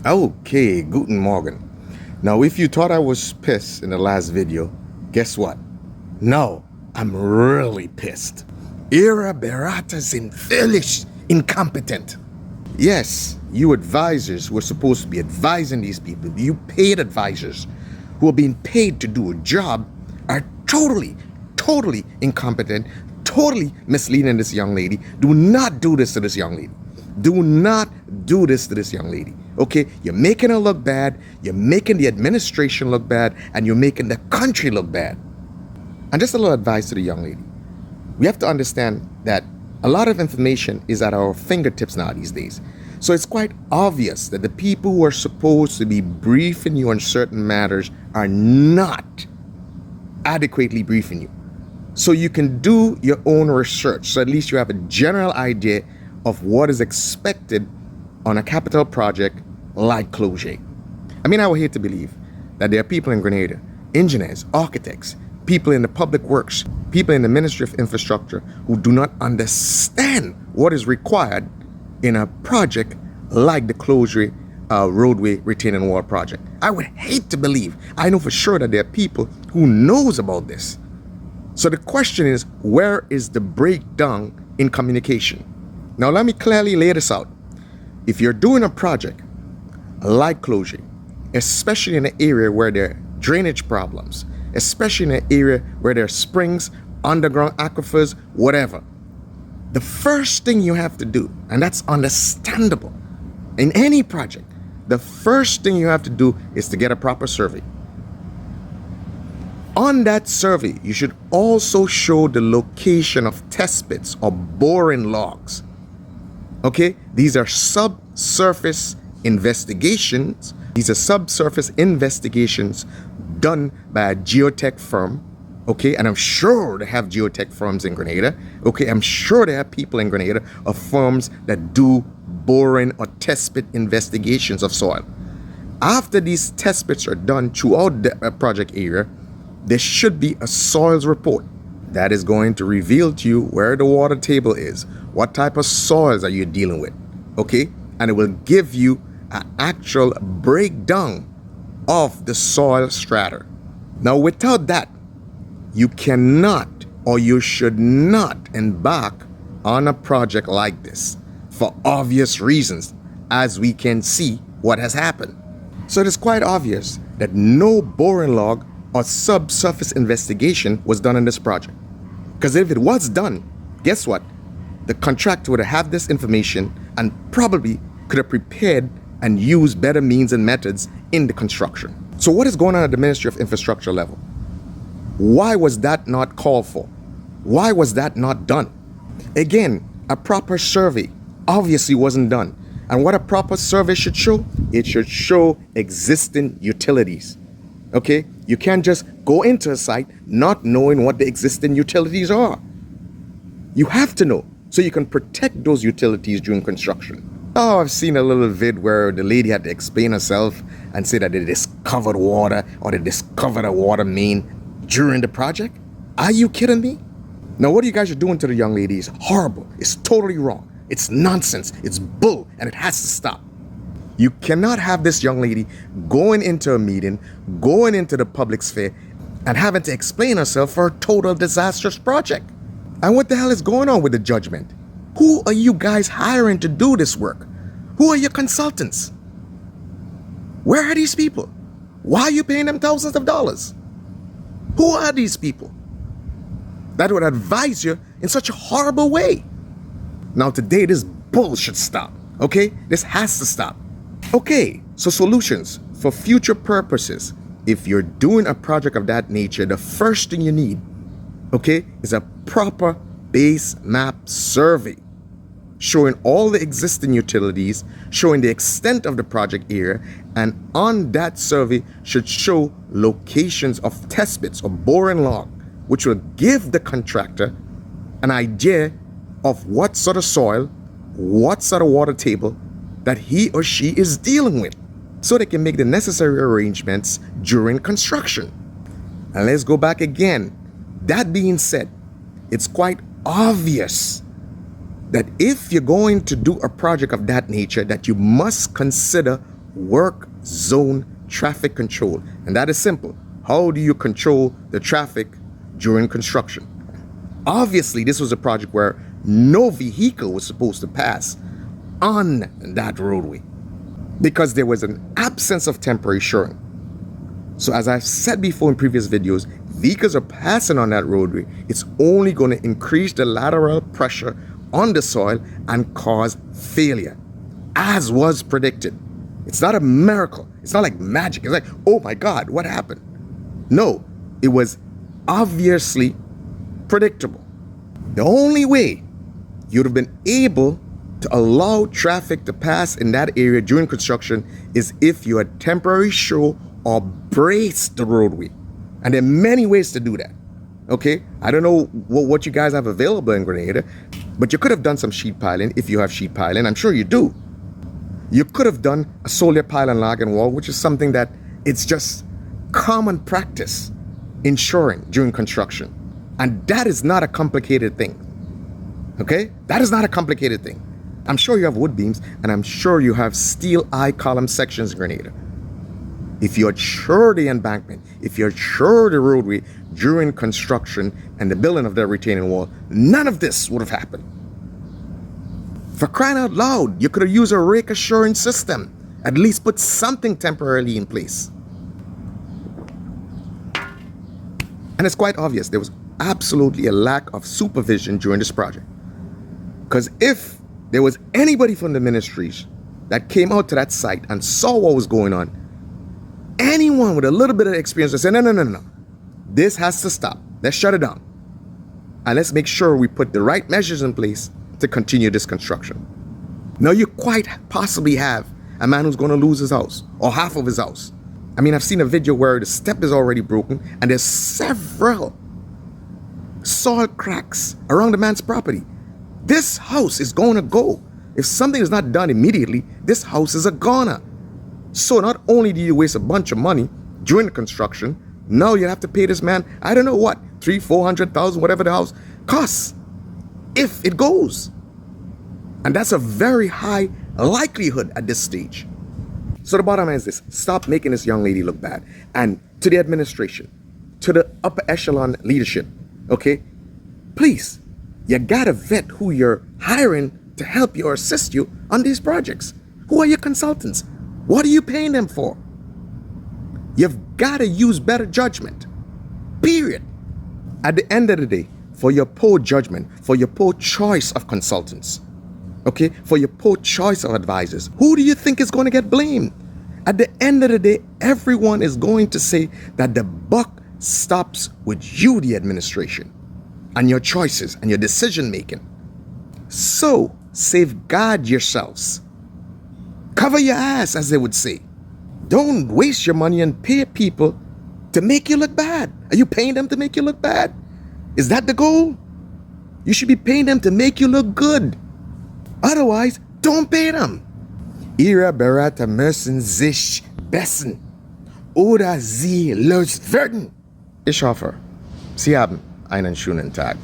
Okay, guten Morgen. Now, if you thought I was pissed in the last video, guess what? No, I'm really pissed. Ihre Berater sind völlig incompetent. Yes, you advisors who are supposed to be advising these people, you paid advisors who are being paid to do a job, are totally incompetent, totally misleading this young lady. Do not do this to this young lady. Do not do this to this young lady. Okay, you're making her look bad, you're making the administration look bad, and you're making the country look bad. And just a little advice to the young lady. We have to understand that a lot of information is at our fingertips now these days. So it's quite obvious that the people who are supposed to be briefing you on certain matters are not adequately briefing you. So you can do your own research. So at least you have a general idea of what is expected on a capital project like CLOZIER. I mean, I would hate to believe that there are people in Grenada, engineers, architects, people in the public works, people in the Ministry of Infrastructure who do not understand what is required in a project like the CLOZIER roadway retaining wall project. I would hate to believe, I know for sure that there are people who knows about this. So the question is, where is the breakdown in communication? Now let me clearly lay this out. If you're doing a project like CLOZIER, especially in an area where there are drainage problems, especially in an area where there are springs, underground aquifers, whatever, the first thing you have to do, and that's understandable in any project, the first thing you have to do is to get a proper survey. On that survey, you should also show the location of test pits or boring logs. Okay, these are subsurface investigations. These are subsurface investigations done by a geotech firm. Okay, and I'm sure they have geotech firms in Grenada. Okay, I'm sure there are people in Grenada of firms that do boring or test pit investigations of soil. After these test pits are done throughout the project area, there should be a soils report that is going to reveal to you where the water table is, what type of soils are you dealing with, okay? And it will give you an actual breakdown of the soil strata. Now, without that, you cannot or you should not embark on a project like this for obvious reasons, as we can see what has happened. So it is quite obvious that no boring log or subsurface investigation was done in this project. Because if it was done, guess what? The contractor would have this information and probably could have prepared and used better means and methods in the construction. So what is going on at the Ministry of Infrastructure level? Why was that not called for? Why was that not done? Again, a proper survey obviously wasn't done. And what a proper survey should show? It should show existing utilities. Okay? You can't just go into a site not knowing what the existing utilities are. You have to know so you can protect those utilities during construction. Oh, I've seen a little vid where the lady had to explain herself and say that they discovered water or they discovered a water main during the project. Are you kidding me? Now, what you guys are doing to the young lady is horrible. It's totally wrong. It's nonsense. It's bull, and it has to stop. You cannot have this young lady going into a meeting, going into the public sphere, and having to explain herself for a total disastrous project. And what the hell is going on with the judgment? Who are you guys hiring to do this work? Who are your consultants? Where are these people? Why are you paying them thousands of dollars? Who are these people that would advise you in such a horrible way? Now today, this bull should stop, okay? This has to stop. Okay, so solutions for future purposes. If you're doing a project of that nature, the first thing you need, okay, is a proper base map survey showing all the existing utilities, showing the extent of the project area, and on that survey should show locations of test pits or boring log, which will give the contractor an idea of what sort of soil, what sort of water table that he or she is dealing with, so they can make the necessary arrangements during construction. And let's go back again. That being said, it's quite obvious that if you're going to do a project of that nature, that you must consider work zone traffic control. And that is simple. How do you control the traffic during construction? Obviously, this was a project where no vehicle was supposed to pass on that roadway because there was an absence of temporary shoring. So as I've said before in previous videos, vehicles are passing on that roadway. It's only going to increase the lateral pressure on the soil and cause failure, as was predicted. It's not a miracle. It's not like magic. It's like, oh my God, what happened? No, it was obviously predictable. The only way you'd have been able to allow traffic to pass in that area during construction is if you had temporary show or brace the roadway. And there are many ways to do that. Okay? I don't know what you guys have available in Grenada, but you could have done some sheet piling if you have sheet piling. I'm sure you do. You could have done a solid pile and log and wall, which is something that it's just common practice in shoring during construction. And that is not a complicated thing. Okay? That is not a complicated thing. I'm sure you have wood beams, and I'm sure you have steel I-column sections in Grenada. If you assure the embankment, if you assure the roadway during construction and the building of that retaining wall, none of this would have happened. For crying out loud, you could have used a rake assuring system. At least put something temporarily in place. And it's quite obvious there was absolutely a lack of supervision during this project. Because if there was anybody from the ministries that came out to that site and saw what was going on, anyone with a little bit of experience would say, no. This has to stop. Let's shut it down. And let's make sure we put the right measures in place to continue this construction. Now, you quite possibly have a man who's going to lose his house or half of his house. I mean, I've seen a video where the step is already broken and there's several soil cracks around the man's property. This house is going to go. If something is not done immediately, this house is a goner. So not only do you waste a bunch of money during the construction, now you have to pay this man, I don't know what, $300,000-$400,000, whatever the house costs, if it goes. And that's a very high likelihood at this stage. So the bottom line is this: stop making this young lady look bad. And to the administration, to the upper echelon leadership, okay, please, you gotta vet who you're hiring to help you or assist you on these projects. Who are your consultants? What are you paying them for? You've got to use better judgment. Period. At the end of the day, for your poor judgment, for your poor choice of consultants, okay, for your poor choice of advisors, who do you think is going to get blamed? At the end of the day, everyone is going to say that the buck stops with you, the administration, and your choices and your decision making. So, safeguard yourselves. Cover your ass, as they would say. Don't waste your money and pay people to make you look bad. Are you paying them to make you look bad? Is that the goal? You should be paying them to make you look good. Otherwise, don't pay them. Ihre Berater müssen sich bessen oder sie loswerden. Ich hoffe, Sie haben einen schönen Tag.